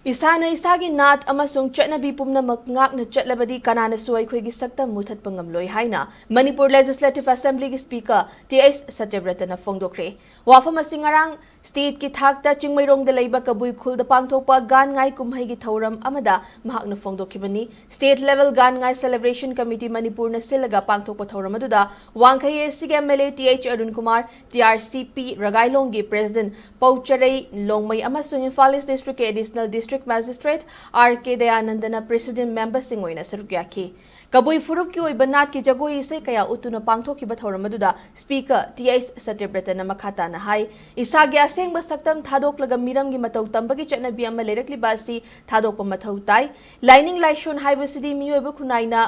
Isana isagi nat amasung chatnabi pumnamak ngakna chatlabadi kanana suai khoigi sakta muthat pangamloi haina Manipur Legislative Assembly ki Speaker T.S. Satyabratana phongdokre wafam asingarang state ki thakta chingmairong da leiba kabui khulda pangthokpa gan ngai kumhai gi thoram amada mahakna phongdokhibani state level gan ngai celebration committee Manipur na silaga pangthokpa thoram aduda wangkhai SC MLA T.H. Arun Kumar TRCP Ragailong gi President Paucharei Longmai amasung Imphal East District ke Additional District Magistrate R.K. Dayanandana President Member Singoina Sarukyaki. Kabui Furup ki oiba nat ki jagoi isai kaya utuna pangthokhiba thoramaduda Speaker T.S. Satyabratana makhata na hai isagi asengba saktam thadoklaga miramgi matau tambagi chatnabi ama lerakliba asi thadokpa mathau tai lining laishon haibasidi miyoiba khunaina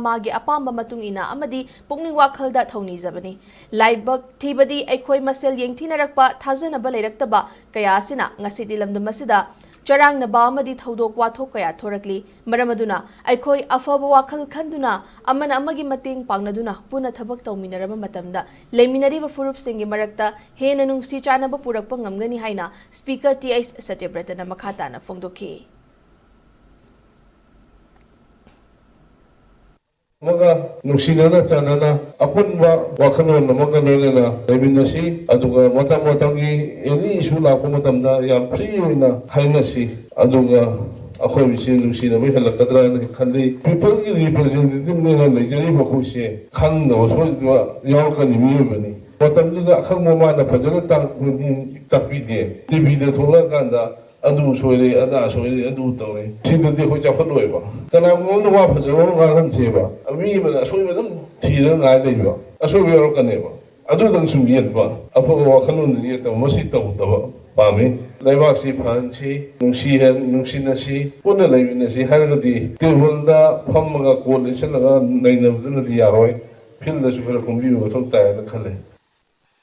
magi apamba matung ina amadi pukning wakhalda thoni zabani laibak thibadi aikhoi masel yengthinarakpa thajanaba leiraktaba kaya asina ngasidi lamdam asida Charang na ba amadi thodok wathok kaya thorakli maramaduna aikhoi afaba wakhal khanduna amana amagi mating pangnaduna puna thabak tawminaraba matamda leiminariba furup singi marakta hena nungsi chanaba purakpa ngamgani haina Speaker T.S. Satyabratana makhatana phongdokhi Maka nungsinana chanana apunba wakhanon makanona leminasi aduga mata-matangi any issue lakpa matamda yam free oina hainasi aduga akhoi bisi nungsina mai halakadra na khandi people ki representative ne leijari bakhoise khanda waswa yawkani miyobani matamda khangmo mana fajana takpide tv da thola kanda adu soire ada soire adu tawre sidati khoi chafaloi ba kana ngon wa phajaro nga han cheba ami bana soiba dum thira nga leiba asobe yor kaneba adu dang sumbiet ba apo wa khanun ni ta masi taw taw pami leibak si phanchi nungsi hen nungsi nasi puna leibin nasi hargadi table da phamga ko lesanaga nainabduna di yaroi phil da super kombi wa thok ta na khale